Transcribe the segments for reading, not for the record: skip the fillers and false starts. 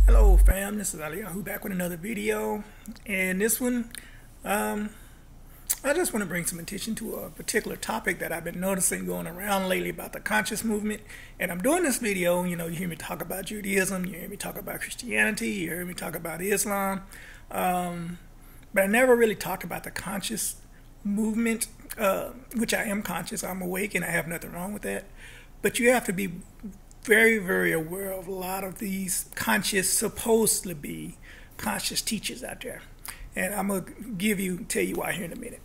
Hello fam, this is Aliyahu back with another video, and this one I just want to bring some attention to a particular topic that I've been noticing going around lately about the conscious movement. And I'm doing this video, you hear me talk about Judaism, you hear me talk about Christianity, you hear me talk about Islam, but I never really talk about the conscious movement, which I am conscious, I'm awake, and I have nothing wrong with that. But you have to be very, very aware of a lot of these supposedly be conscious teachers out there. And I'm going to tell you why here in a minute.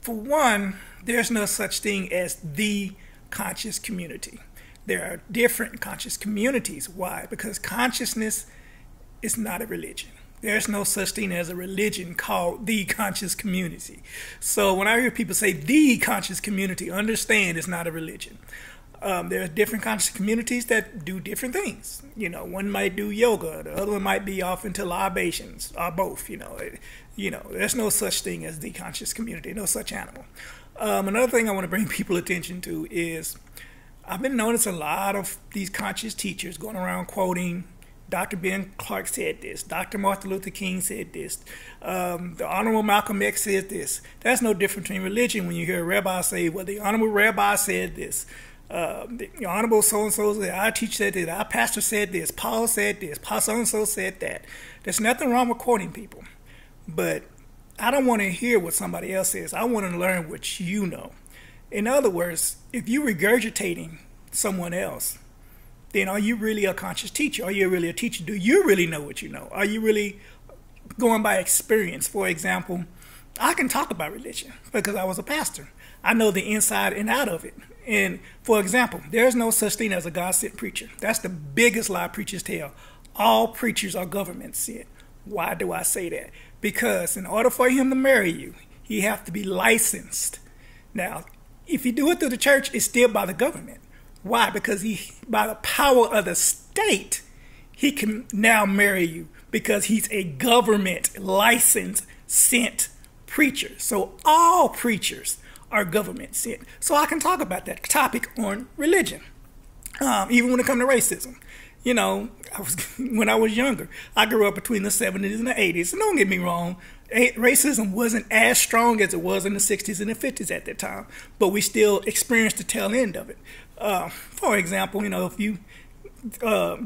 For one, there's no such thing as the conscious community. There are different conscious communities. Why? Because consciousness is not a religion. There's no such thing as a religion called the conscious community. So when I hear people say the conscious community, understand it's not a religion. There are different conscious communities that do different things. One might do yoga, the other one might be off into libations, or both. There's no such thing as the conscious community, no such animal. Another thing I want to bring people attention to is I've been noticing a lot of these conscious teachers going around quoting Dr. Ben Clark said this, Dr. Martin Luther King said this, the Honorable Malcolm X said this. That's no different between religion when you hear a rabbi say, well, the Honorable Rabbi said this. The Honorable so-and-so said, our teacher said this, our pastor said this, Paul said this, Paul so-and-so said that. There's nothing wrong with quoting people. But I don't want to hear what somebody else says. I want to learn what you know. In other words, if you're regurgitating someone else, then are you really a conscious teacher? Are you really a teacher? Do you really know what you know? Are you really going by experience? For example, I can talk about religion because I was a pastor. I know the inside and out of it. And for example, there's no such thing as a God-sent preacher. That's the biggest lie preachers tell. All preachers are government sent. Why do I say that? Because in order for him to marry you, he has to be licensed. Now, if you do it through the church, it's still by the government. Why? Because by the power of the state, he can now marry you because he's a government licensed sent preacher. So all preachers are government sent. So I can talk about that topic on religion. Even when it comes to racism. When I was younger, I grew up between the 70s and the 80s. And don't get me wrong, racism wasn't as strong as it was in the 60s and the 50s at that time. But we still experienced the tail end of it. For example, if you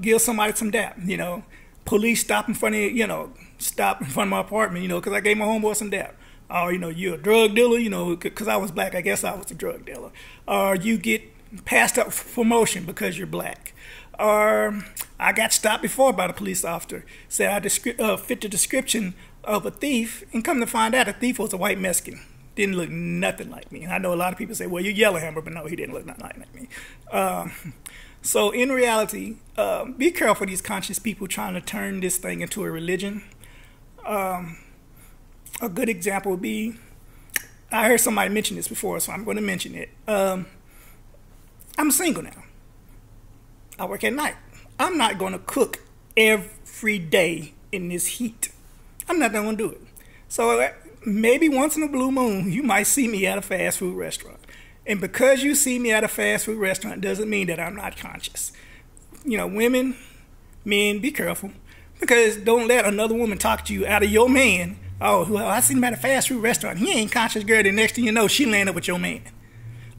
give somebody some dap, police stop in front of my apartment, because I gave my homeboy some dap. Or, you're a drug dealer, because I was black, I guess I was a drug dealer. Or you get passed up for promotion because you're black. Or I got stopped before by the police officer, said I fit the description of a thief, and come to find out the thief was a white Mexican. Didn't look nothing like me. And I know a lot of people say, well, you're Yellowhammer, but no, he didn't look nothing like me. So in reality, be careful of these conscious people trying to turn this thing into a religion. A good example would be, I heard somebody mention this before, so I'm going to mention it. I'm single now. I work at night. I'm not going to cook every day in this heat. I'm not going to do it. So maybe once in a blue moon, you might see me at a fast food restaurant. And because you see me at a fast food restaurant doesn't mean that I'm not conscious. Women, men, be careful. Because don't let another woman talk to you out of your man. Oh, well, I seen him at a fast food restaurant. He ain't conscious, girl. The next thing you know, she landed with your man.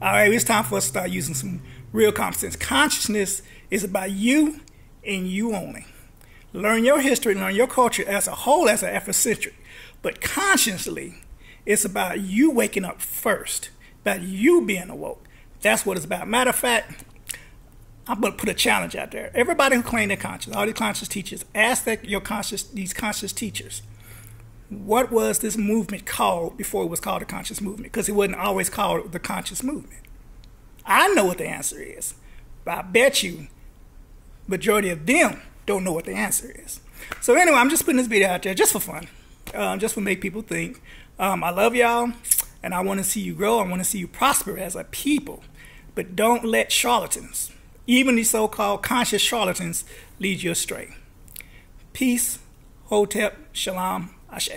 All right, it's time for us to start using some real common sense. Consciousness is about you and you only. Learn your history, learn your culture as a whole, as an Afrocentric. But consciously, it's about you waking up first, about you being awoke. That's what it's about. Matter of fact, I'm going to put a challenge out there. Everybody who claim they're conscious, all these conscious teachers, ask these conscious teachers, what was this movement called before it was called a conscious movement? Because it wasn't always called the conscious movement. I know what the answer is, but I bet you majority of them don't know what the answer is. So anyway, I'm just putting this video out there just for fun, just to make people think. I love y'all, and I want to see you grow. I want to see you prosper as a people, but don't let charlatans, even these so-called conscious charlatans, lead you astray. Peace, Hotep, Shalom, Ashe.